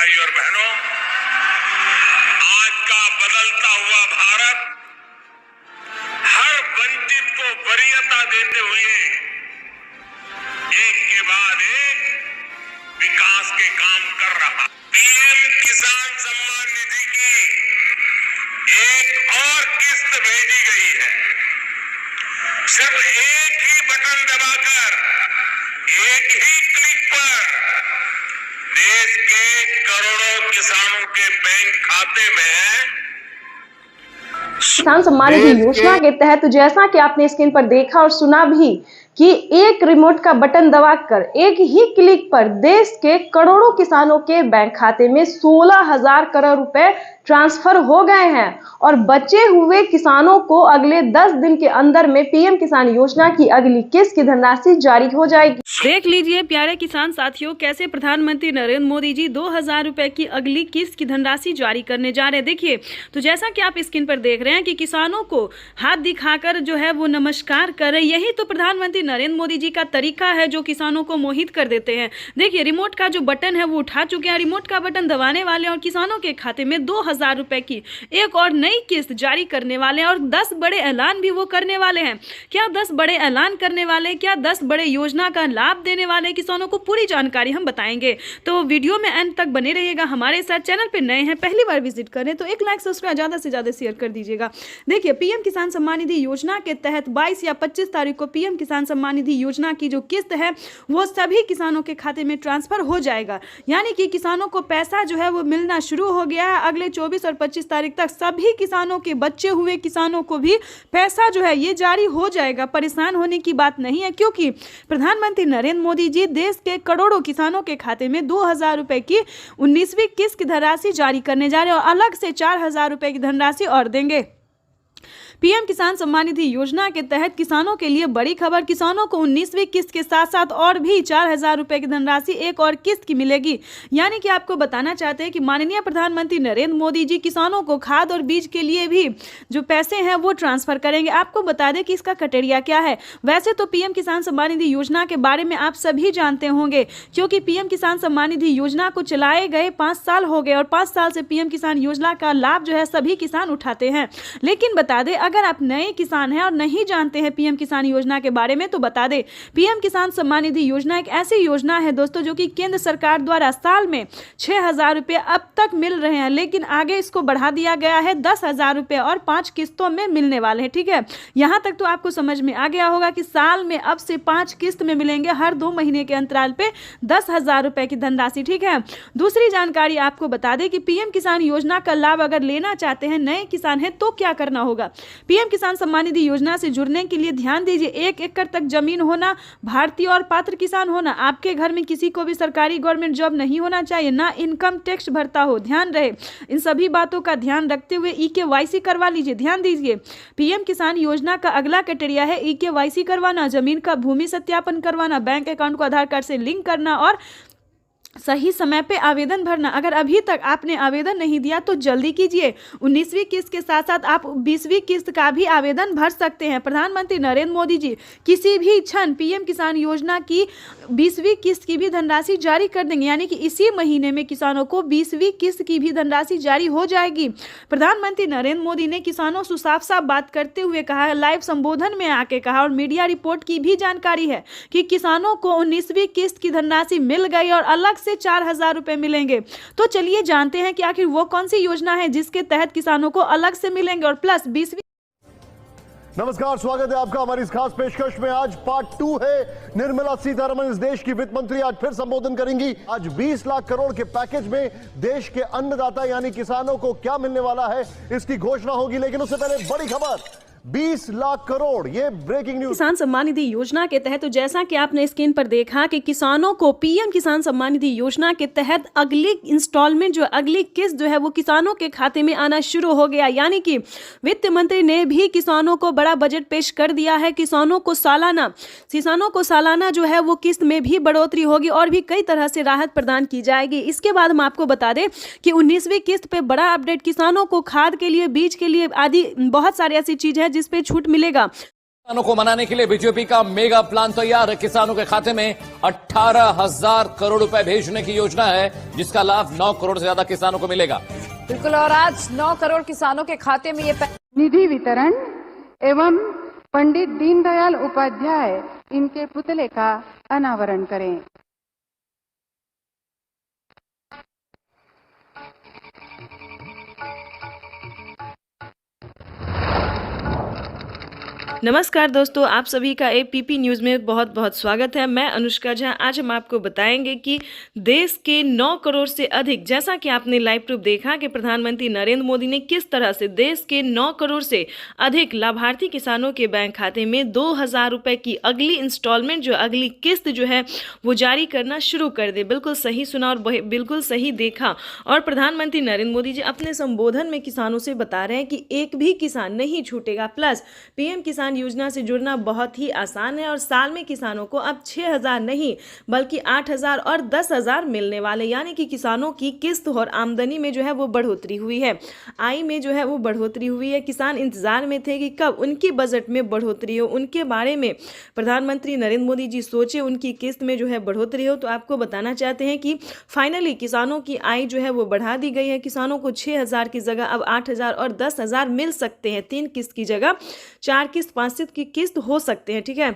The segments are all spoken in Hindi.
भाई और बहनों, आज का बदलता हुआ भारत हर वंचित को वरीयता देते हुए एक के बाद एक विकास के काम कर रहा। पीएम किसान सम्मान निधि की एक और किस्त भेजी गई है। सिर्फ एक ही बटन दबाकर, एक ही क्लिक पर देश के करोड़ों किसानों के बैंक खाते में किसान सम्मान निधि योजना के तहत जैसा कि आपने स्क्रीन पर देखा और सुना भी कि एक रिमोट का बटन दबाकर एक ही क्लिक पर देश के करोड़ों किसानों के बैंक खाते में 16,000 करोड़ रुपए ट्रांसफर हो गए हैं और बचे हुए किसानों को अगले 10 दिन के अंदर में पीएम किसान योजना की अगली किस्त की धनराशि जारी हो जाएगी। देख लीजिए प्यारे किसान साथियों, कैसे प्रधानमंत्री नरेंद्र मोदी जी 2,000 रुपए की अगली किस्त की धनराशि जारी करने जा रहे हैं। देखिए, तो जैसा कि आप स्क्रीन पर देख रहे हैं कि किसानों को हाथ दिखाकर जो है वो नमस्कार कर रहे, यही तो प्रधानमंत्री नरेंद्र मोदी जी का तरीका है जो किसानों को मोहित कर देते हैं। देखिए, रिमोट का जो बटन है वो उठा चुके हैं, रिमोट का बटन दबाने वाले और किसानों के खाते में 2,000 रुपए की एक और नई किस्त जारी करने वाले हैं और 10 बड़े ऐलान भी वो करने वाले हैं। क्या 10 बड़े ऐलान करने वाले हैं, क्या 10 बड़े योजना का लाभ देने वाले किसानों को, पूरी जानकारी हम बताएंगे। तो वीडियो में अंत तक बने रहिएगा हमारे साथ। चैनल पे नए हैं, पहली बार विजिट करें तो एक लाइक सब्सक्राइब ज्यादा से ज्यादा शेयर कर दीजिएगा। देखिए, पीएम किसान सम्मान निधि योजना के तहत 22 या 25 तारीख को पीएम किसान सम्मान निधि योजना की जो किस्त है वो सभी किसानों के खाते में ट्रांसफर हो जाएगा। यानी कि किसानों को पैसा जो है वो मिलना शुरू हो गया है। अगले 24 और 25 तारीख तक सभी किसानों के, बचे हुए किसानों को भी पैसा जो है ये जारी हो जाएगा। परेशान होने की बात नहीं है, क्योंकि प्रधानमंत्री नरेंद्र मोदी जी देश के करोड़ों किसानों के खाते में 2,000 रुपए की 19वीं किस्त की धनराशि जारी करने जा रहे हैं और अलग से 4,000 रुपए की धनराशि और देंगे। पीएम किसान सम्मान निधि योजना के तहत किसानों के लिए बड़ी खबर, किसानों को 19वीं किस्त के साथ साथ और भी 4,000 रुपए की धनराशि एक और किस्त की मिलेगी। यानी कि आपको बताना चाहते हैं कि माननीय प्रधानमंत्री नरेंद्र मोदी जी किसानों को खाद और बीज के लिए भी जो पैसे हैं वो ट्रांसफर करेंगे। आपको बता दें कि इसका क्राइटेरिया क्या है। वैसे तो पीएम किसान सम्मान निधि योजना के बारे में आप सभी जानते होंगे, क्योंकि पीएम किसान सम्मान निधि योजना को चलाए गए 5 साल हो गए और 5 साल से पीएम किसान योजना का लाभ जो है सभी किसान उठाते हैं। लेकिन बता दें, अगर आप नए किसान हैं और नहीं जानते हैं पीएम किसान योजना के बारे में, तो बता दें पीएम किसान सम्मान निधि योजना एक ऐसी योजना है दोस्तों जो कि केंद्र सरकार द्वारा साल में 6,000 रुपए अब तक मिल रहे हैं, लेकिन आगे इसको बढ़ा दिया गया है 10,000 रुपए और 5 किस्तों में मिलने वाले हैं। ठीक है, यहां तक तो आपको समझ में आ गया होगा कि साल में अब से 5 किस्त में मिलेंगे, हर 2 महीने के अंतराल पे 10,000 रुपए की धनराशि। ठीक है, दूसरी जानकारी आपको बता दें कि पीएम किसान योजना का लाभ अगर लेना चाहते हैं, नए किसान हैं, तो क्या करना होगा। पीएम किसान सम्मान निधि योजना से जुड़ने के लिए ध्यान दीजिए, 1 एकड़ तक जमीन होना, भारतीय और पात्र किसान होना, आपके घर में किसी को भी सरकारी गवर्नमेंट जॉब नहीं होना चाहिए, ना इनकम टैक्स भरता हो। ध्यान रहे, इन सभी बातों का ध्यान रखते हुए EKYC करवा लीजिए। ध्यान दीजिए, पीएम किसान योजना का अगला क्राइटेरिया है EKYC करवाना, जमीन का भूमि सत्यापन करवाना, बैंक अकाउंट को आधार कार्ड से लिंक करना और सही समय पे आवेदन भरना। अगर अभी तक आपने आवेदन नहीं दिया तो जल्दी कीजिए। 19वीं किस्त के साथ साथ आप 20वीं किस्त का भी आवेदन भर सकते हैं। प्रधानमंत्री नरेंद्र मोदी जी किसी भी क्षण पीएम किसान योजना की 20वीं किस्त की भी धनराशि जारी कर देंगे, यानी कि इसी महीने में किसानों को 20वीं किस्त की भी धनराशि जारी हो जाएगी। प्रधानमंत्री नरेंद्र मोदी ने किसानों से साफ साफ बात करते हुए कहा है, लाइव संबोधन में आके कहा और मीडिया रिपोर्ट की भी जानकारी है कि किसानों को 19वीं किस्त की धनराशि मिल गई और अलग से 4,000 रुपए मिलेंगे। तो चलिए जानते हैं कि आखिर वो कौन सी योजना है जिसके तहत किसानों को अलग से मिलेंगे और प्लस 20वीं। नमस्कार, स्वागत है आपका हमारी इस खास पेशकश में। आज पार्ट 2 है। निर्मला सीतारमण इस देश की वित्त मंत्री आज फिर संबोधन करेंगी। आज 20 लाख करोड़ के पैकेज में देश के अन्नदाता यानी किसानों को क्या मिलने वाला है इसकी घोषणा होगी, लेकिन उससे पहले बड़ी खबर, 20 लाख करोड़, ये ब्रेकिंग न्यूज। किसान सम्मान निधि योजना के तहत तो जैसा कि आपने स्क्रीन पर देखा कि किसानों को पीएम किसान सम्मान निधि योजना के तहत अगली इंस्टॉलमेंट जो अगली किस्त जो है वो किसानों के खाते में आना शुरू हो गया। यानी कि वित्त मंत्री ने भी किसानों को बड़ा बजट पेश कर दिया है। किसानों को सालाना जो है वो किस्त में भी बढ़ोतरी होगी और भी कई तरह से राहत प्रदान की जाएगी। इसके बाद हम आपको बता दें कि 19वीं किस्त पे बड़ा अपडेट, किसानों को खाद के लिए, बीज के लिए आदि बहुत सारी ऐसी चीज है जिस पे छूट मिलेगा। किसानों को मनाने के लिए बीजेपी का मेगा प्लान तैयार है। किसानों के खाते में 18,000 करोड़ रुपए भेजने की योजना है, जिसका लाभ 9 करोड़ से ज्यादा किसानों को मिलेगा। बिल्कुल, और आज 9 करोड़ किसानों के खाते में ये निधि वितरण एवं पंडित दीनदयाल उपाध्याय इनके पुतले का अनावरण करें। नमस्कार दोस्तों, आप सभी का एपीपी न्यूज़ में बहुत बहुत स्वागत है। मैं अनुष्का झा। आज हम आपको बताएंगे कि देश के 9 करोड़ से अधिक, जैसा कि आपने लाइव प्रूफ देखा कि प्रधानमंत्री नरेंद्र मोदी ने किस तरह से देश के 9 करोड़ से अधिक लाभार्थी किसानों के बैंक खाते में 2,000 रुपये की अगली इंस्टॉलमेंट, जो अगली किस्त जो है वो जारी करना शुरू कर दे। बिल्कुल सही सुना और बिल्कुल सही देखा। और प्रधानमंत्री नरेंद्र मोदी जी अपने संबोधन में किसानों से बता रहे हैं कि एक भी किसान नहीं छूटेगा। प्लस पीएम किसान योजना से जुड़ना बहुत ही आसान है और साल में किसानों को अब 6,000 नहीं बल्कि 8,000 और 10,000 मिलने वाले, यानी कि किसानों की किस्त और आमदनी में जो है वो बढ़ोतरी हुई है, आय में जो है वो बढ़ोतरी हुई है। किसान इंतजार में थे कि कब उनकी बजट में बढ़ोतरी हो, उनके बारे में प्रधानमंत्री नरेंद्र मोदी जी सोचे, उनकी किस्त में जो है बढ़ोतरी हो। तो आपको बताना चाहते हैं कि फाइनली किसानों की आय जो है वो बढ़ा दी गई है। किसानों को 6,000 की जगह अब 8,000 और 10,000 मिल सकते हैं। 3 किस्त की जगह 4 किस्त 5 किस्त की किस्त हो सकते हैं। ठीक है,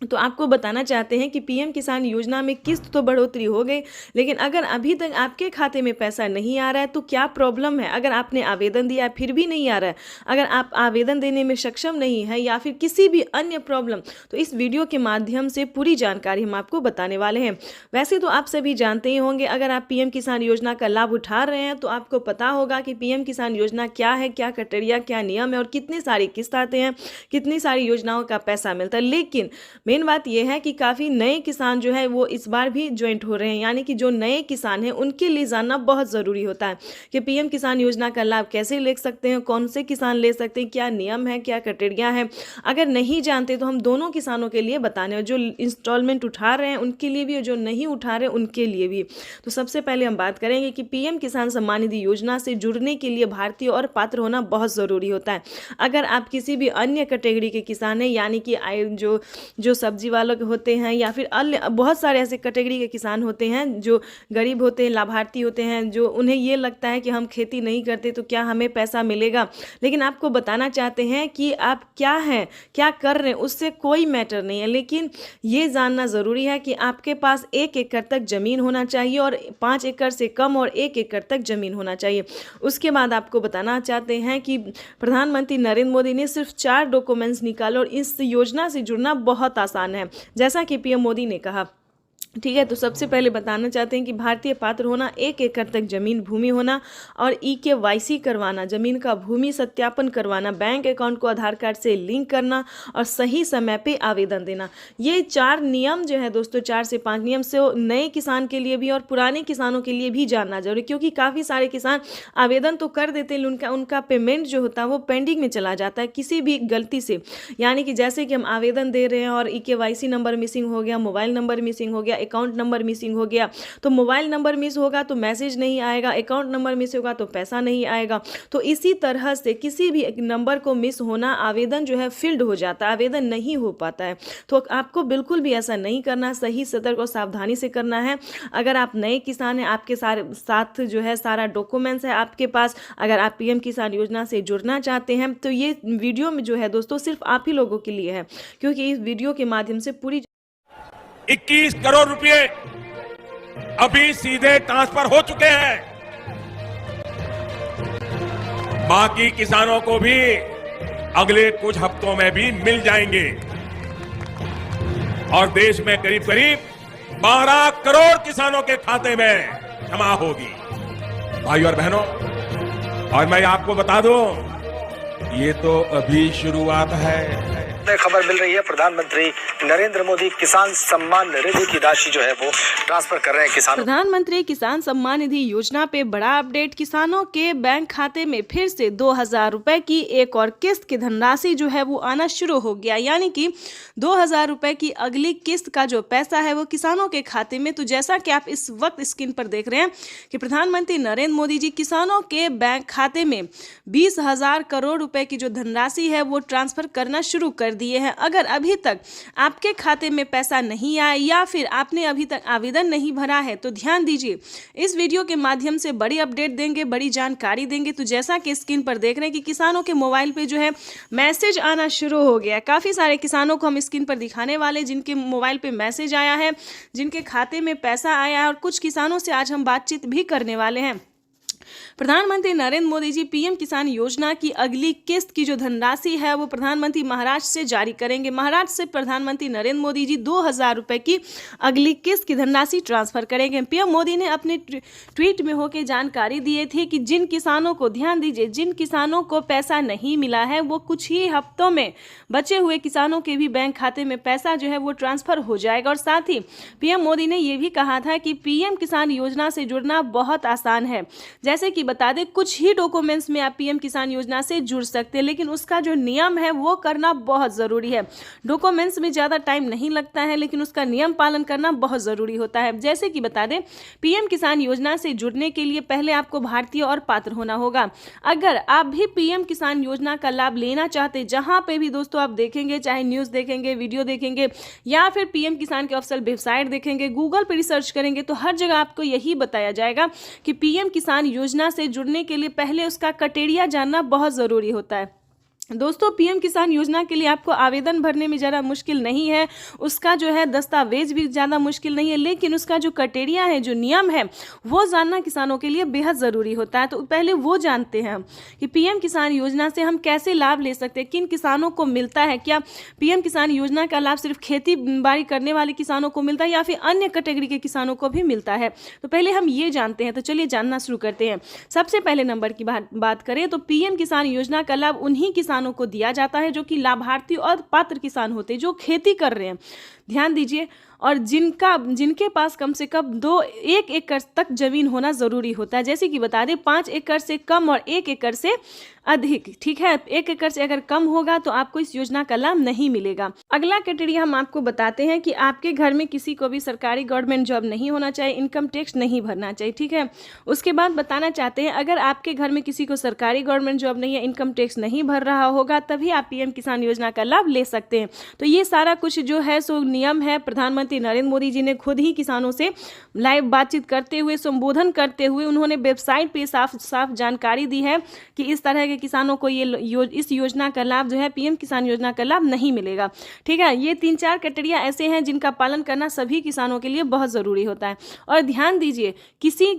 तो आपको बताना चाहते हैं कि पीएम किसान योजना में किस्त तो बढ़ोतरी हो गई, लेकिन अगर अभी तक आपके खाते में पैसा नहीं आ रहा है तो क्या प्रॉब्लम है? अगर आपने आवेदन दिया फिर भी नहीं आ रहा है, अगर आप आवेदन देने में सक्षम नहीं है या फिर किसी भी अन्य प्रॉब्लम, तो इस वीडियो के माध्यम से पूरी जानकारी हम आपको बताने वाले हैं। वैसे तो आप सभी जानते ही होंगे, अगर आप पीएम किसान योजना का लाभ उठा रहे हैं तो आपको पता होगा कि पीएम किसान योजना क्या है, क्या क्राइटेरिया, क्या नियम है और कितनी सारी किस्त आते हैं, कितनी सारी योजनाओं का पैसा मिलता है। लेकिन मेन बात यह है कि काफ़ी नए किसान जो है वो इस बार भी ज्वाइंट हो रहे हैं, यानी कि जो नए किसान हैं उनके लिए जानना बहुत ज़रूरी होता है कि पीएम किसान योजना का लाभ कैसे ले सकते हैं, कौन से किसान ले सकते हैं, क्या नियम है, क्या क्राइटेरिया है। अगर नहीं जानते तो हम दोनों किसानों के लिए बताने हैं, जो इंस्टॉलमेंट उठा रहे हैं उनके लिए भी और जो नहीं उठा रहे उनके लिए भी। तो सबसे पहले हम बात करेंगे कि पीएम किसान सम्मान निधि योजना से जुड़ने के लिए भारतीय और पात्र होना बहुत ज़रूरी होता है। अगर आप किसी भी अन्य कैटेगरी के किसान हैं, यानी कि जो सब्जी वालों के होते हैं या फिर अन्य बहुत सारे ऐसे कैटेगरी के किसान होते हैं जो गरीब होते हैं, लाभार्थी होते हैं, जो उन्हें ये लगता है कि हम खेती नहीं करते तो क्या हमें पैसा मिलेगा। लेकिन आपको बताना चाहते हैं कि आप क्या हैं, क्या कर रहे हैं, उससे कोई मैटर नहीं है। लेकिन ये जानना ज़रूरी है कि आपके पास 1 एकड़ तक ज़मीन होना चाहिए और 5 एकड़ से कम और 1 एकड़ तक ज़मीन होना चाहिए। उसके बाद आपको बताना चाहते हैं कि प्रधानमंत्री नरेंद्र मोदी ने सिर्फ 4 डॉक्यूमेंट्स निकाले और इस योजना से जुड़ना बहुत आसान है, जैसा कि पीएम मोदी ने कहा। ठीक है, तो सबसे पहले बताना चाहते हैं कि भारतीय पात्र होना, 1 एकड़ तक जमीन भूमि होना और EKYC करवाना, जमीन का भूमि सत्यापन करवाना, बैंक अकाउंट को आधार कार्ड से लिंक करना और सही समय पे आवेदन देना। ये 4 नियम जो है दोस्तों, 4 से 5 नियम से नए किसान के लिए भी और पुराने किसानों के लिए भी जानना जरूरी, क्योंकि काफ़ी सारे किसान आवेदन तो कर देते हैं, उनका पेमेंट जो होता है वो पेंडिंग में चला जाता है किसी भी गलती से। यानी कि जैसे कि हम आवेदन दे रहे हैं और EKYC नंबर मिसिंग हो गया, मोबाइल नंबर मिसिंग हो गया, अकाउंट नंबर मिसिंग हो गया, तो मोबाइल नंबर मिस होगा तो मैसेज नहीं आएगा, अकाउंट नंबर मिस होगा तो पैसा नहीं आएगा। तो इसी तरह से किसी भी नंबर को मिस होना, आवेदन जो है फील्ड हो जाता है, आवेदन नहीं हो पाता है। तो आपको बिल्कुल भी ऐसा नहीं करना, सही सतर्क और सावधानी से करना है। अगर आप नए किसान हैं, आपके साथ जो है सारा डॉक्यूमेंट्स है आपके पास, अगर आप पीएम किसान योजना से जुड़ना चाहते हैं तो ये वीडियो में जो है दोस्तों सिर्फ आप ही लोगों के लिए है, क्योंकि इस वीडियो के माध्यम से पूरी 21 करोड़ रुपए अभी सीधे ट्रांसफर हो चुके हैं। बाकी किसानों को भी अगले कुछ हफ्तों में भी मिल जाएंगे और देश में करीब करीब 12 करोड़ किसानों के खाते में जमा होगी। भाइयों और बहनों, और मैं आपको बता दूं, ये तो अभी शुरुआत है। खबर मिल रही है, प्रधानमंत्री नरेंद्र मोदी किसान सम्मान निधि की राशि जो है वो ट्रांसफर कर रहे हैं किसानों। प्रधानमंत्री किसान सम्मान निधि योजना पे बड़ा अपडेट। किसानों के बैंक खाते में फिर से 2,000 रुपए की एक और किस्त की धनराशि जो है वो आना शुरू हो गया, यानी कि 2,000 रुपए की अगली किस्त का जो पैसा है वो किसानों के खाते में। तो जैसा कि आप इस वक्त स्क्रीन पर देख रहे हैं कि प्रधानमंत्री नरेंद्र मोदी जी किसानों के बैंक खाते में 20,000 करोड़ रुपए की जो धनराशि है वो ट्रांसफर करना शुरू कर कर दिए हैं। अगर अभी तक आपके खाते में पैसा नहीं आया या फिर आपने अभी तक आवेदन नहीं भरा है तो ध्यान दीजिए, इस वीडियो के माध्यम से बड़ी अपडेट देंगे, बड़ी जानकारी देंगे। तो जैसा कि स्क्रीन पर देख रहे हैं कि किसानों के मोबाइल पे जो है मैसेज आना शुरू हो गया है। काफ़ी सारे किसानों को हम स्क्रीन पर दिखाने वाले जिनके मोबाइल पे मैसेज आया है, जिनके खाते में पैसा आया है, और कुछ किसानों से आज हम बातचीत भी करने वाले हैं। प्रधानमंत्री नरेंद्र मोदी जी पीएम किसान योजना की अगली किस्त की जो धनराशि है वो प्रधानमंत्री महाराष्ट्र से जारी करेंगे। महाराष्ट्र से प्रधानमंत्री नरेंद्र मोदी जी 2000 रुपए की अगली किस्त की धनराशि ट्रांसफर करेंगे। पीएम मोदी ने अपने ट्वीट में होकर जानकारी दी थी कि जिन किसानों को, ध्यान दीजिए, जिन किसानों को पैसा नहीं मिला है वो कुछ ही हफ्तों में बचे हुए किसानों के भी बैंक खाते में पैसा जो है वो ट्रांसफर हो जाएगा। और साथ ही पीएम मोदी ने ये भी कहा था कि पीएम किसान योजना से जुड़ना बहुत आसान है। जैसे कि बता दें, कुछ ही डॉक्यूमेंट्स में आप पीएम किसान योजना से जुड़ सकते हैं, लेकिन उसका जो नियम है वो करना बहुत ज़रूरी है। डॉक्यूमेंट्स में ज़्यादा टाइम नहीं लगता है, लेकिन उसका नियम पालन करना बहुत ज़रूरी होता है। जैसे कि बता दें, पीएम किसान योजना से जुड़ने के लिए पहले आपको भारतीय और पात्र होना होगा। अगर आप भी पीएम किसान योजना का लाभ लेना चाहते, जहां पे भी दोस्तों आप देखेंगे, चाहे न्यूज़ देखेंगे, वीडियो देखेंगे या फिर पीएम किसान के ऑफिशियल वेबसाइट देखेंगे, गूगल पर रिसर्च करेंगे, तो हर जगह आपको यही बताया जाएगा कि पीएम किसान योजना से जुड़ने के लिए पहले उसका क्राइटेरिया जानना बहुत ज़रूरी होता है। दोस्तों, पीएम किसान योजना के लिए आपको आवेदन भरने में ज़्यादा मुश्किल नहीं है, उसका जो है दस्तावेज भी ज़्यादा मुश्किल नहीं है, लेकिन उसका जो क्राइटेरिया है, जो नियम है, वो जानना किसानों के लिए बेहद ज़रूरी होता है। तो पहले वो जानते हैं कि पीएम किसान योजना से हम कैसे लाभ ले सकते हैं, किन किसानों को मिलता है। क्या पीएम किसान योजना का लाभ सिर्फ खेती बाड़ी करने वाले किसानों को मिलता है या फिर अन्य कैटेगरी के किसानों को भी मिलता है, तो पहले हम ये जानते हैं। तो चलिए जानना शुरू करते हैं। सबसे पहले नंबर की बात करें तो पीएम किसान योजना का लाभ उन्हीं किसानों को दिया जाता है जो कि लाभार्थी और पात्र किसान होते हैं, जो खेती कर रहे हैं। ध्यान दीजिए, और जिनके पास कम से कम 1 एकड़ तक जमीन होना जरूरी होता है। जैसे कि बता दें, 5 एकड़ से कम और 1 एकड़ से अधिक, ठीक है। 1 एकड़ से अगर कम होगा तो आपको इस योजना का लाभ नहीं मिलेगा। अगला क्राइटेरिया हम आपको बताते हैं कि आपके घर में किसी को भी सरकारी गवर्नमेंट जॉब नहीं होना चाहिए, इनकम टैक्स नहीं भरना चाहिए, ठीक है। उसके बाद बताना चाहते हैं, अगर आपके घर में किसी को सरकारी गवर्नमेंट जॉब नहीं है, इनकम टैक्स नहीं भर रहा होगा, तभी आप पीएम किसान योजना का लाभ ले सकते हैं। तो ये सारा कुछ जो है सो नियम है। प्रधानमंत्री नरेंद्र मोदी जी ने खुद ही किसानों से लाइव बातचीत करते हुए, संबोधन करते हुए, उन्होंने वेबसाइट पे साफ साफ जानकारी दी है कि इस तरह के किसानों को इस योजना का लाभ जो है, पीएम किसान योजना का लाभ नहीं मिलेगा, ठीक है। ये 3-4 क्राइटेरिया ऐसे हैं जिनका पालन करना सभी किसानों के लिए बहुत ज़रूरी होता है। और ध्यान दीजिए, किसी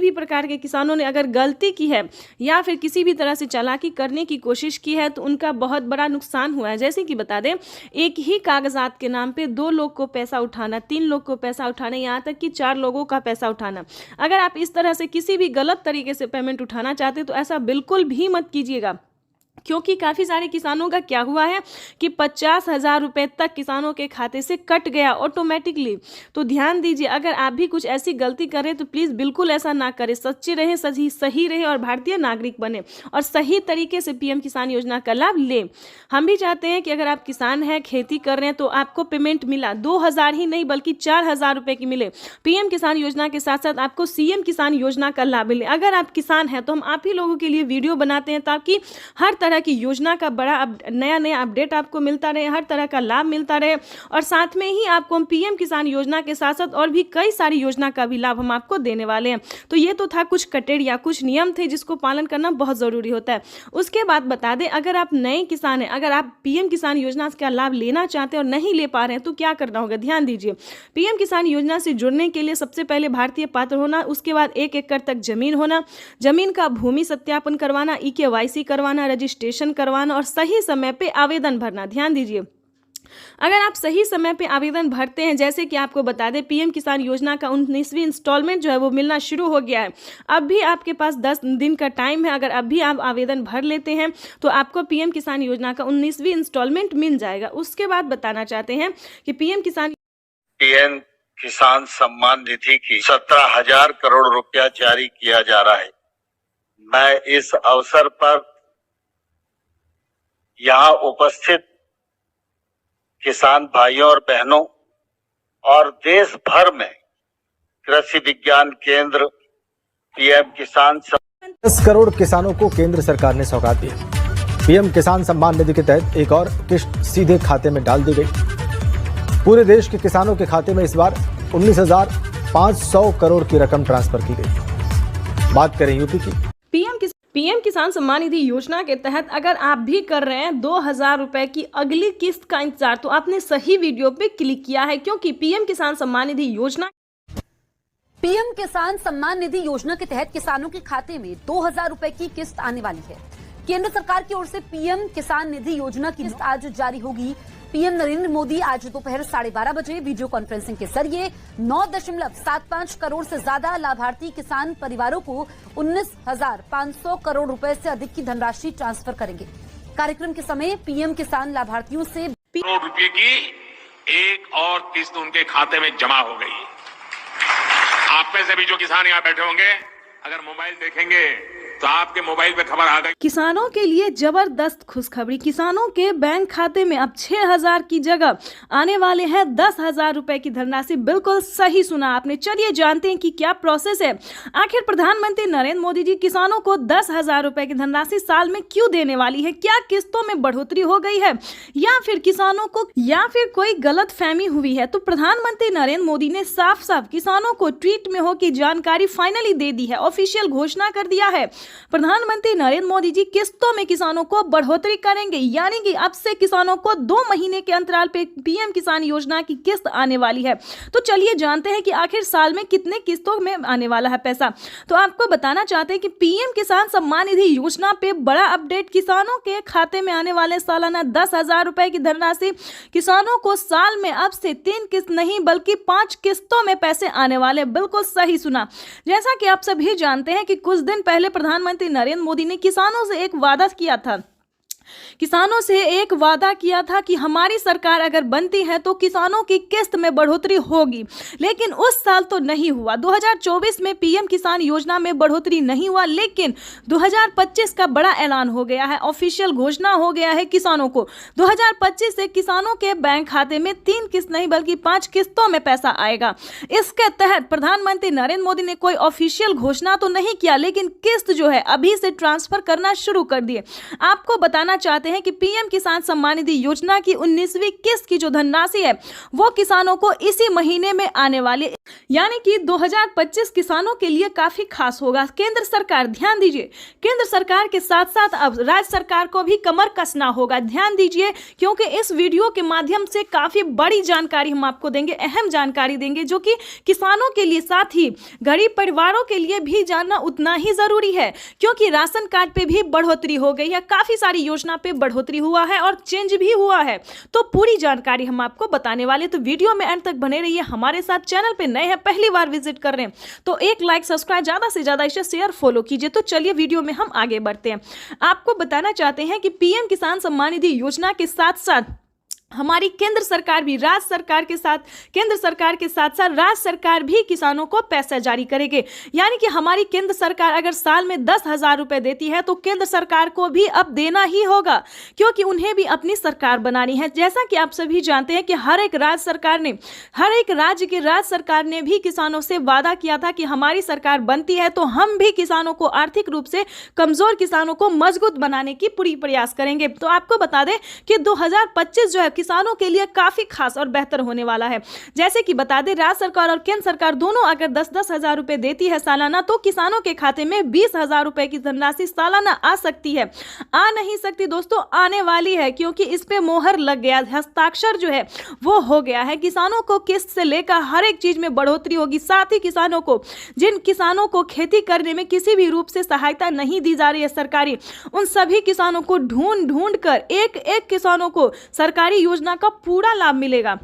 भी प्रकार के किसानों ने अगर गलती की है या फिर किसी भी तरह से चालाकी करने की कोशिश की है तो उनका बहुत बड़ा नुकसान हुआ है। जैसे कि बता दें, एक ही कागजात के नाम पे 2 लोग को पैसा उठाना, 3 लोग को पैसा उठाना, यहाँ तक कि 4 लोगों का पैसा उठाना। अगर आप इस तरह से किसी भी गलत तरीके से पेमेंट उठाना चाहते तो ऐसा बिल्कुल भी मत कीजिएगा, क्योंकि काफ़ी सारे किसानों का क्या हुआ है कि 50,000 रुपये तक किसानों के खाते से कट गया ऑटोमेटिकली। तो ध्यान दीजिए, अगर आप भी कुछ ऐसी गलती करें तो प्लीज़ बिल्कुल ऐसा ना करें। सच्चे रहें, सही रहे और भारतीय नागरिक बने और सही तरीके से पीएम किसान योजना का लाभ लें। हम भी चाहते हैं कि अगर आप किसान हैं, खेती कर रहे हैं, तो आपको पेमेंट मिला 2,000 ही नहीं बल्कि 4,000 रुपये की मिले। पीएम किसान योजना के साथ साथ आपको सीएम किसान योजना का लाभ मिले। अगर आप किसान हैं तो हम आप ही लोगों के लिए वीडियो बनाते हैं ताकि हर तरह की योजना का बड़ा नया अपडेट आपको मिलता रहे, हर तरह का लाभ मिलता रहे। और साथ में ही आपको हम पीएम किसान योजना के साथ साथ और भी कई सारी योजना का भी लाभ हम आपको देने वाले हैं। तो ये तो था कुछ क्राइटेरिया, कुछ नियम थे जिसको पालन करना बहुत ज़रूरी होता है। उसके बाद बता दें, अगर आप नए किसान हैं, अगर आप पीएम किसान योजना का लाभ लेना चाहते हैं और नहीं ले पा रहे हैं तो क्या करना होगा। ध्यान दीजिए, पीएम किसान योजना से जुड़ने के लिए सबसे पहले भारतीय पात्र होना, उसके बाद 1 एकड़ तक जमीन होना, जमीन का भूमि सत्यापन करवाना, EKYC करवाना, रजिस्ट्रेशन करवाना और सही समय पे आवेदन भरना। ध्यान दीजिए, अगर आप सही समय पे आवेदन भरते हैं, जैसे कि आपको बता दें, पीएम किसान योजना का 19वीं इंस्टॉलमेंट जो है वो मिलना शुरू हो गया है। अब भी आपके पास 10 दिन का टाइम है। अगर अब भी आप आवेदन भर लेते हैं तो आपको पीएम किसान योजना का 19वीं इंस्टॉलमेंट मिल जाएगा। उसके बाद बताना चाहते हैं कि पीएम किसान सम्मान निधि की 17,000 करोड़ रुपया जारी किया जा रहा है। मैं इस अवसर पर यहाँ उपस्थित किसान भाइयों और बहनों और देश भर में कृषि विज्ञान केंद्र पीएम किसान 10 करोड़ किसानों को केंद्र सरकार ने सौगात दी। पीएम किसान सम्मान निधि के तहत एक और किस्त सीधे खाते में डाल दी गई। पूरे देश के किसानों के खाते में इस बार 19,500 करोड़ की रकम ट्रांसफर की गई। बात करें यूपी की। पीएम किसान सम्मान निधि योजना के तहत अगर आप भी कर रहे हैं 2,000 रुपए की अगली किस्त का इंतजार, तो आपने सही वीडियो पे क्लिक किया है, क्योंकि पीएम किसान सम्मान निधि योजना के तहत किसानों के खाते में 2,000 रुपए की किस्त आने वाली है। केंद्र सरकार की ओर से पीएम किसान निधि योजना की किस्त आज जारी होगी। पीएम नरेंद्र मोदी आज दोपहर 12:30 बजे वीडियो कॉन्फ्रेंसिंग के जरिए 9.75 करोड़ से ज्यादा लाभार्थी किसान परिवारों को 19,500 करोड़ रुपए से अधिक की धनराशि ट्रांसफर करेंगे। कार्यक्रम के समय पीएम किसान लाभार्थियों से करोड़ रुपए की एक और किस्त उनके खाते में जमा हो गई। आप में से भी जो किसान यहाँ बैठे होंगे, अगर मोबाइल देखेंगे तो आपके मोबाइल पे खबर आ गई। किसानों के लिए जबरदस्त खुशखबरी। किसानों के बैंक खाते में अब 6,000 की जगह आने वाले हैं 10,000 रुपए की धनराशि। बिल्कुल सही सुना आपने। चलिए जानते हैं कि क्या प्रोसेस है। आखिर प्रधानमंत्री नरेंद्र मोदी जी किसानों को 10,000 रुपए की धनराशि साल में क्यों देने वाली है? क्या किस्तों में बढ़ोतरी हो गई है या फिर किसानों को कोई गलत फहमी हुई है? तो प्रधानमंत्री नरेंद्र मोदी ने साफ साफ किसानों को ट्वीट में होकर जानकारी फाइनली दे दी है, ऑफिशियल घोषणा कर दिया है। प्रधानमंत्री नरेंद्र मोदी जी किस्तों में किसानों को बढ़ोतरी करेंगे, यानी कि अब से किसानों को 2 महीने के अंतराल पे पीएम किसान योजना की किस्त आने वाली है। तो चलिए जानते हैं कि आखिर साल में कितने किस्तों में आने वाला है पैसा। तो आपको बताना चाहते हैं कि पीएम किसान सम्मान निधि योजना पे बड़ा अपडेट। किसानों के खाते में आने वाले सालाना 10,000 रुपए की धनराशि। किसानों को साल में अब से 3 किस्त नहीं बल्कि 5 किस्तों में पैसे आने वाले। बिल्कुल सही सुना। जैसा कि आप सभी जानते हैं कि कुछ दिन पहले प्रधानमंत्री नरेंद्र मोदी ने किसानों से एक वादा किया था कि हमारी सरकार अगर बनती है तो किसानों की किस्त में बढ़ोतरी होगी, लेकिन उस साल तो नहीं हुआ। 2024 में पीएम किसान योजना में बढ़ोतरी नहीं हुआ, लेकिन 2025 का बड़ा ऐलान हो गया है, ऑफिशियल घोषणा हो गया है किसानों को। 2025 से किसानों के बैंक खाते में 3 किस्त नहीं बल्कि 5 किस्तों में पैसा आएगा। इसके तहत प्रधानमंत्री नरेंद्र मोदी ने कोई ऑफिशियल घोषणा तो नहीं किया, लेकिन किस्त जो है अभी से ट्रांसफर करना शुरू कर दिए। आपको बताना चाहते हैं कि पीएम किसान सम्मान निधि योजना की 19वीं किस्त की जो धनराशि है वो किसानों को इसी महीने में आने वाली, यानी कि 2025 किसानों के लिए काफी खास होगा। केंद्र सरकार, ध्यान दीजिए, केंद्र सरकार के साथ साथ अब राज्य सरकार को भी कमर कसना होगा। ध्यान दीजिए, क्योंकि इस वीडियो के माध्यम से काफी बड़ी जानकारी हम आपको देंगे, अहम जानकारी देंगे, जो कि किसानों के लिए साथ ही गरीब परिवारों के लिए भी जानना उतना ही जरूरी है, क्योंकि राशन कार्ड पे भी बढ़ोतरी हो गई है, काफी सारी योजना पे बढ़ोतरी हुआ है और चेंज भी हुआ है। तो पूरी जानकारी हम आपको बताने वाले, तो वीडियो में अंत तक बने रहिए हमारे साथ। चैनल पे नए हैं, पहली बार विजिट कर रहे हैं तो एक लाइक, सब्सक्राइब, ज्यादा से ज्यादा इसे शेयर, फॉलो कीजिए। तो चलिए वीडियो में हम आगे बढ़ते हैं। आपको बताना चाहते हैं कि पीएम किसान सम्मान निधि योजना के साथ साथ हमारी केंद्र सरकार भी राज्य सरकार के साथ राज्य सरकार भी किसानों को पैसा जारी करेगी। यानी कि हमारी केंद्र सरकार अगर साल में 10,000 रुपए देती है तो केंद्र सरकार को भी अब देना ही होगा, क्योंकि उन्हें भी अपनी सरकार बनानी है। जैसा कि आप सभी जानते हैं कि हर एक राज्य सरकार ने भी किसानों से वादा किया था कि हमारी सरकार बनती है तो हम भी किसानों को आर्थिक रूप से कमजोर किसानों को मजबूत बनाने की पूरी प्रयास करेंगे। तो आपको बता दें कि 2025 जो है किसानों के लिए काफी खास और बेहतर होने वाला है। जैसे कि बता दें, राज्य सरकार और केंद्र सरकार दोनों अगर 10-10 हजार रुपए देती है सालाना, तो किसानों के खाते में 20,000 रुपए की धनराशि सालाना आ सकती है। आ नहीं सकती दोस्तों, आने वाली है, क्योंकि इस पे मोहर लग गया, हस्ताक्षर जो है वो हो गया है। किसानों को किस्त से लेकर हर एक चीज में बढ़ोतरी होगी। साथ ही किसानों को, जिन किसानों को खेती करने में किसी भी रूप से सहायता नहीं दी जा रही है सरकारी, उन सभी किसानों को ढूंढ कर एक किसानों को सरकारी योजना का पूरा लाभ मिलेगा।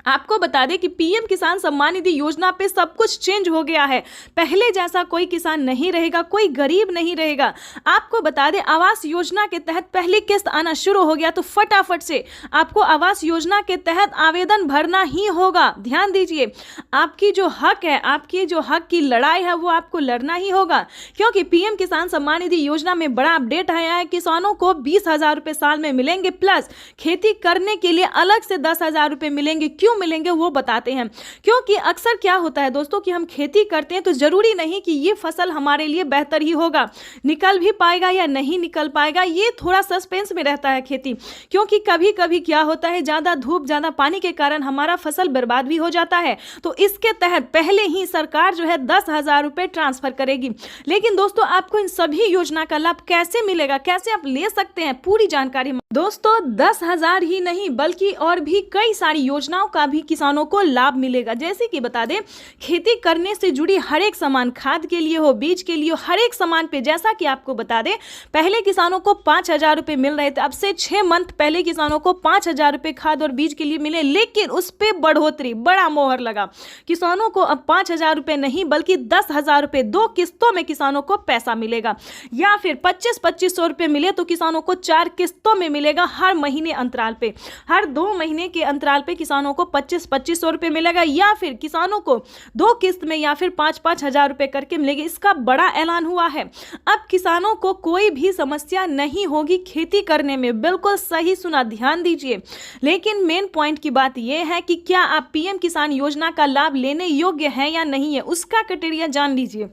आपको बता दें कि पीएम किसान सम्मान निधि योजना पे सब कुछ चेंज हो गया है। पहले जैसा कोई किसान नहीं रहेगा, कोई गरीब नहीं रहेगा। आपको बता दें, आवास योजना के तहत पहली किस्त आना शुरू हो गया, तो फटाफट से आपको आवास योजना के तहत आवेदन भरना ही होगा। ध्यान दीजिए, आपकी जो हक है, आपकी जो हक की लड़ाई है वो आपको लड़ना ही होगा, क्योंकि पीएम किसान सम्मान निधि योजना में बड़ा अपडेट आया है। किसानों को 20,000 रुपए साल में मिलेंगे, प्लस खेती करने के लिए अलग से 10,000 रुपए मिलेंगे। क्यों मिलेंगे वो बताते हैं। क्योंकि अक्सर क्या होता है दोस्तों कि हम खेती करते हैं तो जरूरी नहीं कि ये फसल हमारे लिए बेहतर ही होगा, निकल भी पाएगा या नहीं निकल पाएगा, ये थोड़ा सस्पेंस में रहता है खेती। क्योंकि कभी कभी क्या होता है, ज्यादा धूप ज्यादा पानी के कारण हमारा फसल बर्बाद भी हो जाता है। तो इसके तहत पहले ही सरकार जो है 10,000 रुपए ट्रांसफर करेगी। लेकिन दोस्तों आपको इन सभी योजना का लाभ कैसे मिलेगा, कैसे आप ले सकते हैं, पूरी जानकारी दोस्तों 10,000 ही नहीं बल्कि और भी कई सारी योजनाओं का भी किसानों को लाभ मिलेगा। जैसे कि बता दें, खेती करने से जुड़ी हर एक सामान, खाद के लिए हो, बीज के लिए हो, हर एक सामान पे जैसा कि आपको बता दें, पहले किसानों को 5,000 रुपए मिल रहे थे। अब से 6 मंथ पहले किसानों को 5,000 रुपए खाद और बीज के लिए मिले, लेकिन उस पे बढ़ोतरी, बड़ा मोहर लगा। किसानों को अब 5,000 रुपए नहीं बल्कि 10,000 रुपए 2 किस्तों में किसानों को पैसा मिलेगा। या फिर 25-2500 रुपए मिले तो किसानों को 4 किस्तों में मिलेगा, हर महीने अंतराल पे, हर 2 महीने के अंतराल पे किसानों को 25-2500 रुपए मिलेगा। या फिर किसानों को 2 किस्त में या फिर 5-5 हजार रुपए करके मिलेगी। इसका बड़ा ऐलान हुआ है। अब किसानों को कोई भी समस्या नहीं होगी खेती करने में। बिल्कुल सही सुना, ध्यान दीजिए। लेकिन मेन पॉइंट की बात यह है कि क्या आप पीएम किसान योजना का लाभ लेने योग्य हैं या नहीं है, उसका क्राइटेरिया जान लीजिए।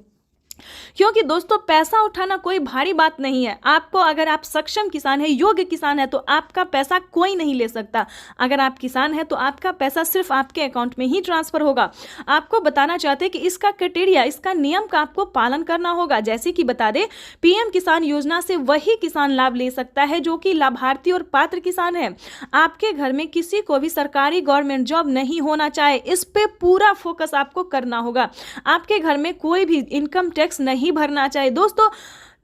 क्योंकि दोस्तों पैसा उठाना कोई भारी बात नहीं है। आपको, अगर आप सक्षम किसान है, योग्य किसान है, तो आपका पैसा कोई नहीं ले सकता। अगर आप किसान है तो आपका पैसा सिर्फ आपके अकाउंट में ही ट्रांसफर होगा। आपको बताना चाहते हैं कि इसका क्राइटेरिया, इसका नियम का आपको पालन करना होगा। जैसे कि बता दें, पीएम किसान योजना से वही किसान लाभ ले सकता है जो कि लाभार्थी और पात्र किसान है। आपके घर में किसी को भी सरकारी गवर्नमेंट जॉब नहीं होना चाहे, इस पे पूरा फोकस आपको करना होगा। आपके घर में कोई भी इनकम टैक्स नहीं भरना चाहिए। दोस्तों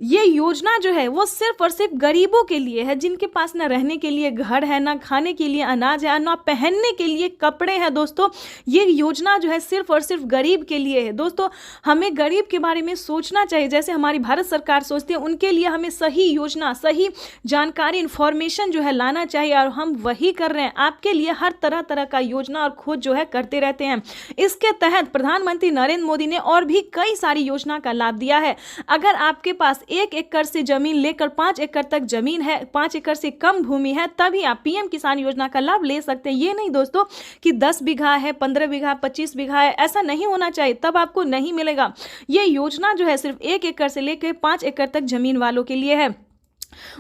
ये योजना जो है वो सिर्फ और सिर्फ गरीबों के लिए है, जिनके पास ना रहने के लिए घर है, ना खाने के लिए अनाज है, ना पहनने के लिए कपड़े हैं। दोस्तों ये योजना जो है सिर्फ और सिर्फ गरीब के लिए है। दोस्तों हमें गरीब के बारे में सोचना चाहिए, जैसे हमारी भारत सरकार सोचती है। उनके लिए हमें सही योजना, सही जानकारी, इंफॉर्मेशन जो है लाना चाहिए, और हम वही कर रहे हैं। आपके लिए हर तरह तरह का योजना और खोज जो है करते रहते हैं। इसके तहत प्रधानमंत्री नरेंद्र मोदी ने और भी कई सारी योजना का लाभ दिया है। अगर आपके पास 1 एकड़ से जमीन लेकर 5 एकड़ तक जमीन है, 5 एकड़ से कम भूमि है, तभी आप पीएम किसान योजना का लाभ ले सकते हैं। ये नहीं दोस्तों कि 10 बीघा है, 15 बीघा, 25 बीघा है, ऐसा नहीं होना चाहिए, तब आपको नहीं मिलेगा। ये योजना जो है सिर्फ 1 एकड़ से लेकर 5 एकड़ तक जमीन वालों के लिए है।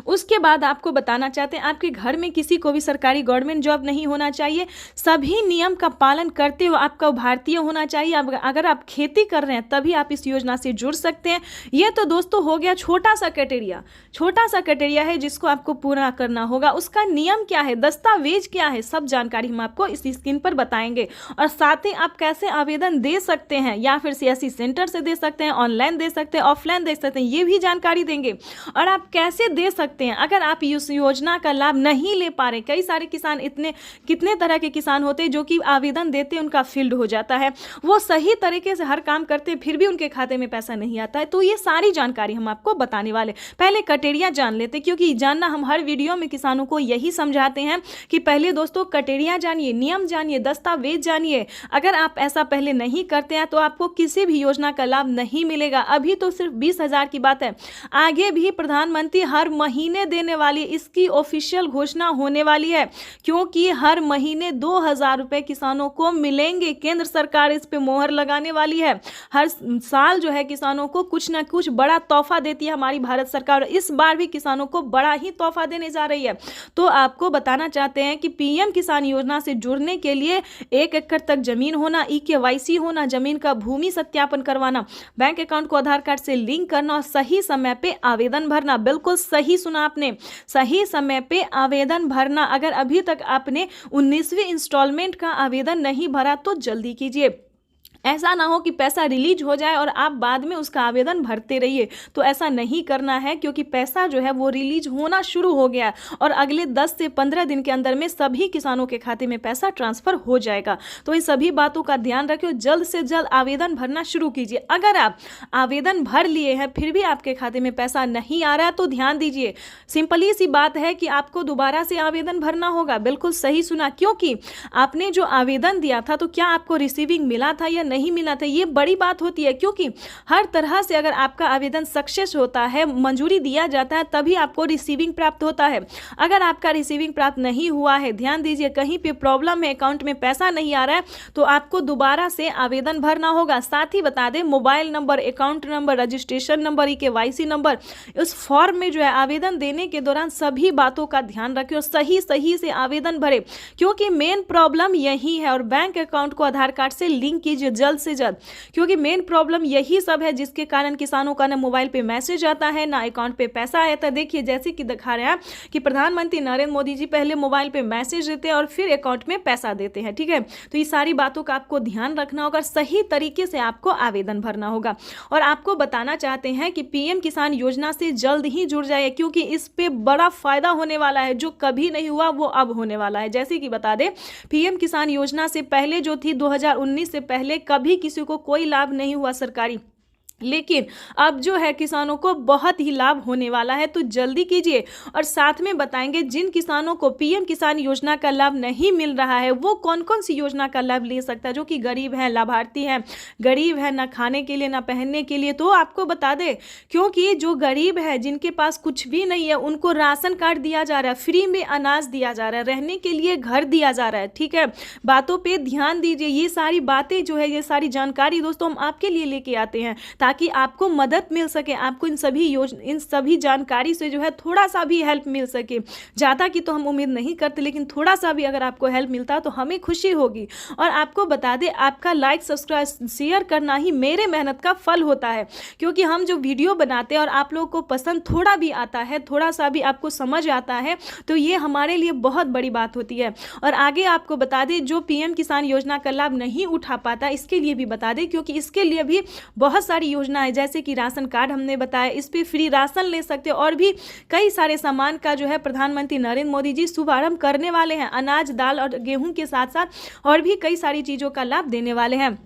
उसके बाद आपको बताना चाहते हैं, आपके घर में किसी को भी सरकारी गवर्नमेंट जॉब नहीं होना चाहिए। सभी नियम का पालन करते हुए आपका भारतीय होना चाहिए। अगर आप खेती कर रहे हैं तभी आप इस योजना से जुड़ सकते हैं। ये तो दोस्तों हो गया छोटा सा क्राइटेरिया है जिसको आपको पूरा करना होगा। उसका नियम क्या है, दस्तावेज क्या है, सब जानकारी हम आपको इस स्क्रीन पर बताएंगे। और साथ ही आप कैसे आवेदन दे सकते हैं, या फिर सीएससी सेंटर से दे सकते हैं, ऑनलाइन दे सकते हैं, ऑफलाइन दे सकते हैं, ये भी जानकारी देंगे। और आप कैसे दे सकते हैं अगर आप इस योजना का लाभ नहीं ले पा रहे। कई सारे किसान, कितने तरह के किसान होते हैं जो कि आवेदन देते हैं, उनका फील्ड हो जाता है, वो सही तरीके से हर काम करते हैं, फिर भी उनके खाते में पैसा नहीं आता है। तो ये सारी जानकारी हम आपको बताने वाले। पहले क्राइटेरिया जान लेते, क्योंकि जानना हम हर वीडियो में किसानों को यही समझाते हैं कि पहले दोस्तों क्राइटेरिया जानिए, नियम जानिए, दस्तावेज जानिए। अगर आप ऐसा पहले नहीं करते हैं तो आपको किसी भी योजना का लाभ नहीं मिलेगा। अभी तो सिर्फ 20,000 की बात है, आगे भी प्रधानमंत्री हर महीने देने वाली, इसकी ऑफिशियल घोषणा होने वाली है, क्योंकि हर महीने 2,000 रुपए किसानों को मिलेंगे। केंद्र सरकार इस पे मोहर लगाने वाली है। हर साल जो है किसानों को कुछ ना कुछ बड़ा तोहफा देती है हमारी भारत सरकार। इस बार भी किसानों को बड़ा ही तोहफा देने जा रही है। तो आपको बताना चाहते हैं कि पीएम किसान योजना से जुड़ने के लिए 1 एकड़ तक जमीन होना, EKYC होना, जमीन का भूमि सत्यापन करवाना, बैंक अकाउंट को आधार कार्ड से लिंक करना और सही समय पे आवेदन भरना। बिल्कुल सही सुना आपने, सही समय पे आवेदन भरना। अगर अभी तक आपने 19वीं इंस्टॉलमेंट का आवेदन नहीं भरा तो जल्दी कीजिए। ऐसा ना हो कि पैसा रिलीज हो जाए और आप बाद में उसका आवेदन भरते रहिए, तो ऐसा नहीं करना है, क्योंकि पैसा जो है वो रिलीज होना शुरू हो गया और अगले 10 से 15 दिन के अंदर में सभी किसानों के खाते में पैसा ट्रांसफर हो जाएगा। तो इन सभी बातों का ध्यान रखिए, जल्द से जल्द आवेदन भरना शुरू कीजिए। अगर आप आवेदन भर लिए हैं फिर भी आपके खाते में पैसा नहीं आ रहा है तो ध्यान दीजिए, सिंपली सी बात है कि आपको दोबारा से आवेदन भरना होगा। बिल्कुल सही सुना, क्योंकि आपने जो आवेदन दिया था तो क्या आपको रिसीविंग मिला था या नहीं मिला था, ये बड़ी बात होती है, क्योंकि हर तरह से अगर आपका आवेदन सक्सेस होता है, मंजूरी दिया जाता है, तभी आपको रिसीविंग प्राप्त होता है। अगर आपका रिसीविंग प्राप्त नहीं हुआ है, ध्यान दीजिए, कहीं पे प्रॉब्लम है, अकाउंट में पैसा नहीं आ रहा है, तो आपको दोबारा से आवेदन भरना होगा। साथ ही बता दें, mobile number, account number, registration number, KYC number, उस फॉर्म में जो है आवेदन देने के दौरान सभी बातों का ध्यान रखें और सही से आवेदन भरें, क्योंकि मेन प्रॉब्लम यही है। और बैंक अकाउंट को आधार कार्ड से लिंक कीजिए जल्द से जल्द, क्योंकि मेन प्रॉब्लम यही सब है जिसके कारण किसानों का ना मोबाइल पे मैसेज आता है, ना अकाउंट पे पैसा आता है। देखिए, जैसे कि दिखा रहे हैं कि प्रधानमंत्री नरेंद्र मोदी जी पहले मोबाइल पे मैसेज देते हैं और फिर अकाउंट में पैसा देते हैं, ठीक है। तो ये सारी बातों का आपको ध्यान रखना होगा, सही तरीके से आपको आवेदन भरना होगा। और आपको बताना चाहते हैं कि PM किसान योजना से जल्द ही जुड़ जाइए, क्योंकि इस पे बड़ा फायदा होने वाला है, जो कभी नहीं हुआ वो अब होने वाला है। जैसे कि बता दें, PM किसान योजना से पहले जो थी 2019 से पहले कभी किसी को कोई लाभ नहीं हुआ सरकारी, लेकिन अब जो है किसानों को बहुत ही लाभ होने वाला है। तो जल्दी कीजिए। और साथ में बताएंगे जिन किसानों को PM किसान योजना का लाभ नहीं मिल रहा है, वो कौन कौन सी योजना का लाभ ले सकता है, जो कि गरीब है, लाभार्थी है, गरीब है, ना खाने के लिए ना पहनने के लिए। तो आपको बता दें, क्योंकि जो गरीब है, जिनके पास कुछ भी नहीं है, उनको राशन कार्ड दिया जा रहा है, फ्री में अनाज दिया जा रहा है, रहने के लिए घर दिया जा रहा है, ठीक है। बातों पर ध्यान दीजिए। ये सारी बातें जो है, ये सारी जानकारी दोस्तों हम आपके लिए लेके आते हैं, ताकि आपको मदद मिल सके, आपको इन सभी जानकारी से जो है थोड़ा सा भी हेल्प मिल सके। ज़्यादा की तो हम उम्मीद नहीं करते, लेकिन थोड़ा सा भी अगर आपको हेल्प मिलता है तो हमें खुशी होगी। और आपको बता दें, आपका लाइक, सब्सक्राइब, शेयर करना ही मेरे मेहनत का फल होता है, क्योंकि हम जो वीडियो बनाते हैं और आप लोगों को पसंद थोड़ा भी आता है, थोड़ा सा भी आपको समझ आता है, तो ये हमारे लिए बहुत बड़ी बात होती है। और आगे आपको बता दें, जो PM किसान योजना का लाभ नहीं उठा पाता, इसके लिए भी बता दें, क्योंकि इसके लिए भी बहुत सारी योजना है, जैसे कि राशन कार्ड हमने बताया, इस पे फ्री राशन ले सकते हैं, और भी कई सारे सामान का जो है प्रधानमंत्री नरेंद्र मोदी जी शुभारंभ करने वाले हैं। अनाज, दाल और गेहूं के साथ साथ और भी कई सारी चीज़ों का लाभ देने वाले हैं।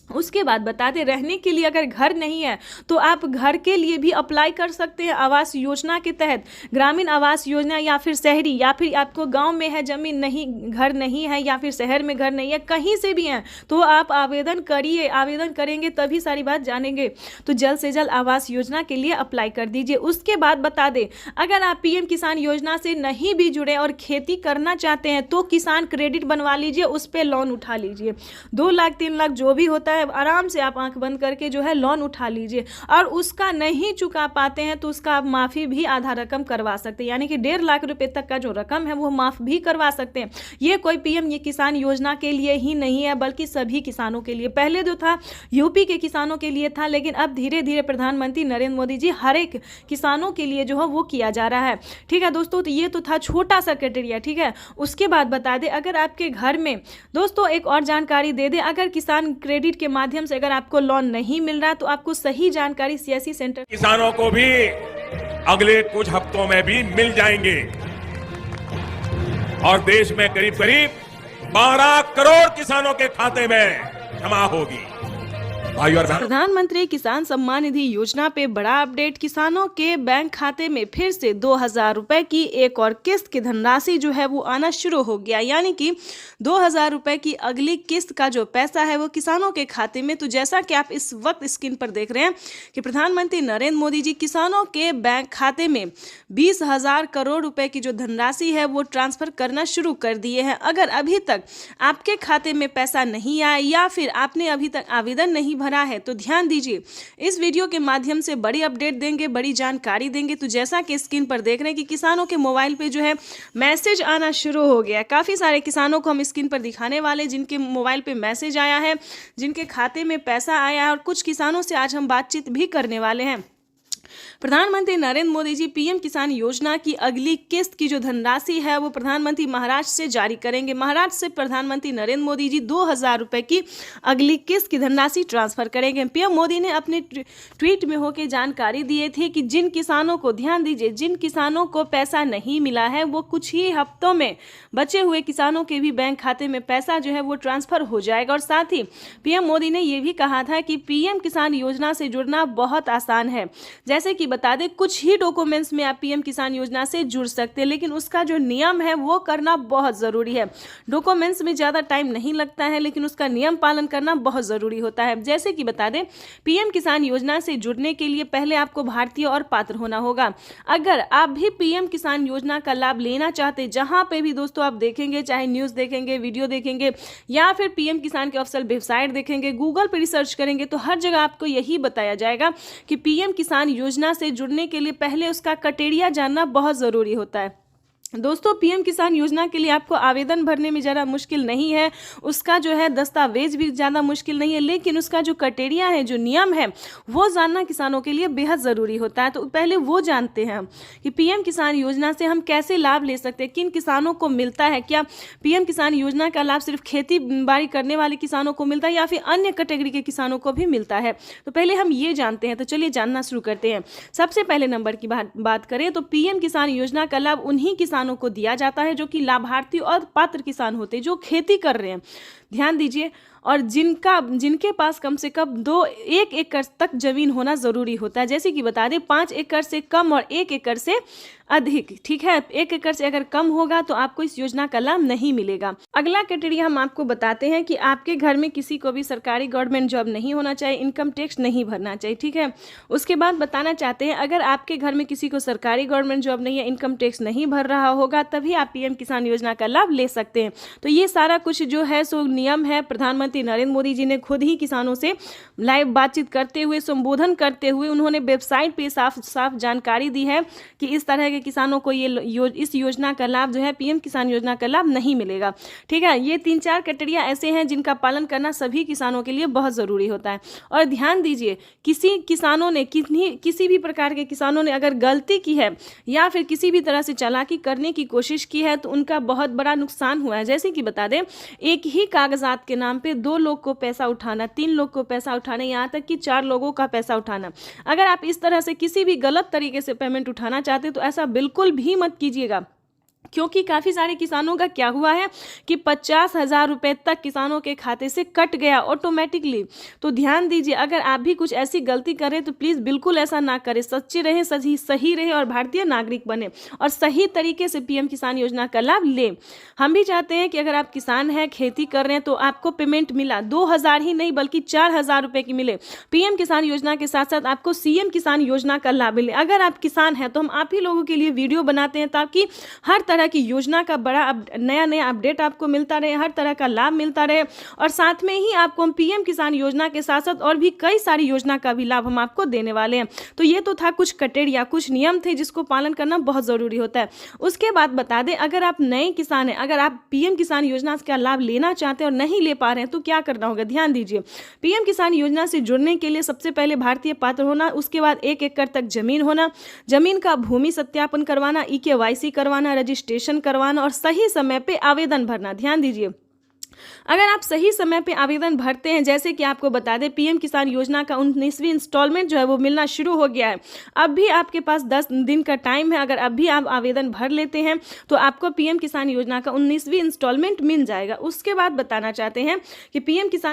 उसके बाद बताते, रहने के लिए अगर घर नहीं है तो आप घर के लिए भी अप्लाई कर सकते हैं आवास योजना के तहत। ग्रामीण आवास योजना, या फिर शहरी, या फिर आपको गांव में है जमीन नहीं, घर नहीं है, या फिर शहर में घर नहीं है, कहीं से भी हैं, तो आप आवेदन करिए। आवेदन करेंगे तभी सारी बात जानेंगे। तो जल्द से जल्द आवास योजना के लिए अप्लाई कर दीजिए। उसके बाद बता दें, अगर आप PM किसान योजना से नहीं भी जुड़े और खेती करना चाहते हैं तो किसान क्रेडिट बनवा लीजिए, उस पर लोन उठा लीजिए। 2 लाख 3 लाख जो भी होता है, आराम से आप आंख बंद करके जो है लोन उठा लीजिए। और उसका नहीं चुका पाते हैं तो उसका आप माफ़ी भी आधा रकम करवा सकते हैं, यानी कि 1.5 लाख रुपए तक का जो रकम है वो माफ़ भी करवा सकते हैं। ये कोई PM ये किसान योजना के लिए ही नहीं है, बल्कि सभी किसानों के लिए। पहले जो था UP के किसानों के लिए था, लेकिन अब धीरे धीरे प्रधानमंत्री नरेंद्र मोदी जी हर एक किसानों के लिए जो है वो किया जा रहा है, ठीक है दोस्तों। तो ये तो था छोटा सा क्राइटेरिया, ठीक है। उसके बाद बता दें, अगर आपके घर में दोस्तों एक और जानकारी दे दें, अगर किसान क्रेडिट के माध्यम से अगर आपको लोन नहीं मिल रहा तो आपको सही जानकारी CSC सेंटर किसानों को भी अगले कुछ हफ्तों में भी मिल जाएंगे, और देश में करीब करीब 12 करोड़ किसानों के खाते में जमा होगी। प्रधानमंत्री किसान सम्मान निधि योजना पे बड़ा अपडेट। किसानों के बैंक खाते में फिर से 2000 रुपए की एक और किस्त की धनराशि जो है वो आना शुरू हो गया, यानी कि 2000 रुपए की अगली किस्त का जो पैसा है वो किसानों के खाते में। तो जैसा कि आप इस वक्त स्क्रीन पर देख रहे हैं कि प्रधानमंत्री नरेंद्र मोदी जी किसानों के बैंक खाते में 20,000 करोड़ रुपए की जो धनराशि है वो ट्रांसफर करना शुरू कर दिए हैं। अगर अभी तक आपके खाते में पैसा नहीं आया या फिर आपने अभी तक आवेदन नहीं भरा है तो ध्यान दीजिए, इस वीडियो के माध्यम से बड़ी अपडेट देंगे, बड़ी जानकारी देंगे। तो जैसा कि स्क्रीन पर देख रहे हैं कि किसानों के मोबाइल पे जो है मैसेज आना शुरू हो गया है। काफ़ी सारे किसानों को हम स्क्रीन पर दिखाने वाले जिनके मोबाइल पे मैसेज आया है, जिनके खाते में पैसा आया है, और कुछ किसानों से आज हम बातचीत भी करने वाले हैं। प्रधानमंत्री नरेंद्र मोदी जी PM किसान योजना की अगली किस्त की जो धनराशि है वो प्रधानमंत्री महाराष्ट्र से जारी करेंगे। महाराष्ट्र से प्रधानमंत्री नरेंद्र मोदी जी 2000 रुपए की अगली किस्त की धनराशि ट्रांसफर करेंगे। PM मोदी ने अपने ट्वीट में होकर जानकारी दी थी कि जिन किसानों को, ध्यान दीजिए, जिन किसानों को पैसा नहीं मिला है वो कुछ ही हफ्तों में बचे हुए किसानों के भी बैंक खाते में पैसा जो है वो ट्रांसफर हो जाएगा। और साथ ही PM मोदी ने यह भी कहा था कि PM किसान योजना से जुड़ना बहुत आसान है। जैसे जैसे कि बता दें कुछ ही डॉक्यूमेंट्स में आप पीएम किसान योजना से जुड़ सकते हैं, लेकिन उसका जो नियम है वो करना बहुत ज़रूरी है। डॉक्यूमेंट्स में ज़्यादा टाइम नहीं लगता है, लेकिन उसका नियम पालन करना बहुत ज़रूरी होता है। जैसे कि बता दें पीएम किसान योजना से जुड़ने के लिए पहले आपको भारतीय और पात्र होना होगा। अगर आप भी पीएम किसान योजना का लाभ लेना चाहते हैं, जहां पे भी दोस्तों आप देखेंगे, चाहे न्यूज़ देखेंगे, वीडियो देखेंगे या फिर पीएम किसान के ऑफिशियल वेबसाइट देखेंगे, गूगल पर रिसर्च करेंगे, तो हर जगह आपको यही बताया जाएगा कि पीएम किसान योजना से जुड़ने के लिए पहले उसका क्राइटेरिया जानना बहुत ज़रूरी होता है। दोस्तों पीएम किसान योजना के लिए आपको आवेदन भरने में ज़्यादा मुश्किल नहीं है, उसका जो है दस्तावेज भी ज़्यादा मुश्किल नहीं है, लेकिन उसका जो क्राइटेरिया है, जो नियम है, वो जानना किसानों के लिए बेहद ज़रूरी होता है। तो पहले वो जानते हैं कि पीएम किसान योजना से हम कैसे लाभ ले सकते हैं, किन किसानों को मिलता है, क्या पीएम किसान योजना का लाभ सिर्फ खेती बाड़ी करने वाले किसानों को मिलता है या फिर अन्य कैटेगरी के किसानों को भी मिलता है। तो पहले हम ये जानते हैं। तो चलिए जानना शुरू करते हैं। सबसे पहले नंबर की बात करें तो पीएम किसान योजना का लाभ उन्हीं किसानों को दिया जाता है जो कि लाभार्थी और पात्र किसान होते हैं, जो खेती कर रहे हैं। ध्यान दीजिए, और जिनके पास कम से कम 1 एकड़ तक जमीन होना जरूरी होता है। जैसे कि बता दें 5 एकड़ से कम और 1 एकड़ से अधिक, ठीक है। 1 एकड़ से अगर कम होगा तो आपको इस योजना का लाभ नहीं मिलेगा। अगला क्राइटेरिया हम आपको बताते हैं कि आपके घर में किसी को भी सरकारी गवर्नमेंट जॉब नहीं होना चाहिए, इनकम टैक्स नहीं भरना चाहिए, ठीक है। उसके बाद बताना चाहते हैं अगर आपके घर में किसी को सरकारी गवर्नमेंट जॉब नहीं है, इनकम टैक्स नहीं भर रहा होगा, तभी आप पीएम किसान योजना का लाभ ले सकते हैं। तो ये सारा कुछ जो है सो नियम है, प्रधानमंत्री नरेंद्र मोदी जी ने खुद ही किसानों से लाइव बातचीत करते हुए, संबोधन करते हुए उन्होंने वेबसाइट पे साफ साफ जानकारी दी है कि इस तरह के किसानों को इस योजना का लाभ जो है पीएम किसान योजना का लाभ नहीं मिलेगा, ठीक है। ये 3-4 क्राइटेरिया ऐसे हैं जिनका पालन करना सभी किसानों के लिए बहुत ज़रूरी होता है। और ध्यान दीजिए, किसी भी प्रकार के किसानों ने अगर गलती की है या फिर किसी भी तरह से चालाकी करने की कोशिश की है तो उनका बहुत बड़ा नुकसान हुआ है। जैसे कि बता दें एक ही कागजात के नाम पे 2 लोग को पैसा उठाना, 3 लोग को पैसा उठाना, यहाँ तक कि 4 लोगों का पैसा उठाना। अगर आप इस तरह से किसी भी गलत तरीके से पेमेंट उठाना चाहते तो ऐसा बिल्कुल भी मत कीजिएगा, क्योंकि काफ़ी सारे किसानों का क्या हुआ है कि 50,000 रुपये तक किसानों के खाते से कट गया ऑटोमेटिकली। तो ध्यान दीजिए, अगर आप भी कुछ ऐसी गलती करें तो प्लीज़ बिल्कुल ऐसा ना करें, सच्चे रहें, सही रहे और भारतीय नागरिक बने और सही तरीके से पीएम किसान योजना का लाभ लें। हम भी चाहते हैं कि अगर आप किसान हैं, खेती कर रहे हैं, तो आपको पेमेंट मिला 2,000 ही नहीं बल्कि 4,000 रुपये की मिले। पीएम किसान योजना के साथ साथ आपको सीएम किसान योजना का लाभ मिले। अगर आप किसान हैं तो हम आप ही लोगों के लिए वीडियो बनाते हैं ताकि हर तरह की योजना का बड़ा नया अपडेट आपको मिलता रहे, हर तरह का लाभ मिलता रहे, और साथ में ही आपको हम पीएम किसान योजना के साथ साथ और भी कई सारी योजना का भी लाभ हम आपको देने वाले हैं। तो ये तो था कुछ क्राइटेरिया, कुछ नियम थे जिसको पालन करना बहुत ज़रूरी होता है। उसके बाद बता दें अगर आप नए किसान हैं, अगर आप पीएम किसान योजना का लाभ लेना चाहते हैं और नहीं ले पा रहे हैं तो क्या करना होगा। ध्यान दीजिए, पीएम किसान योजना से जुड़ने के लिए सबसे पहले भारतीय पात्र होना, उसके बाद 1 एकड़ तक जमीन होना, जमीन का भूमि सत्यापन करवाना, EKYC करवाना, रजिस्ट्रेशन करवाना और सही समय पे आवेदन भरना। ध्यान दीजिए, अगर आप सही समय पे आवेदन भरते हैं, जैसे कि आपको बता दें पीएम किसान योजना का 19वीं इंस्टॉलमेंट जो है वो मिलना शुरू हो गया है। अब भी आपके पास 10 दिन का टाइम है। अगर अब भी आप आवेदन भर लेते हैं तो आपको पीएम किसान योजना का 19वीं इंस्टॉलमेंट मिल जाएगा। उसके बाद बताना चाहते हैं कि पीएम किसान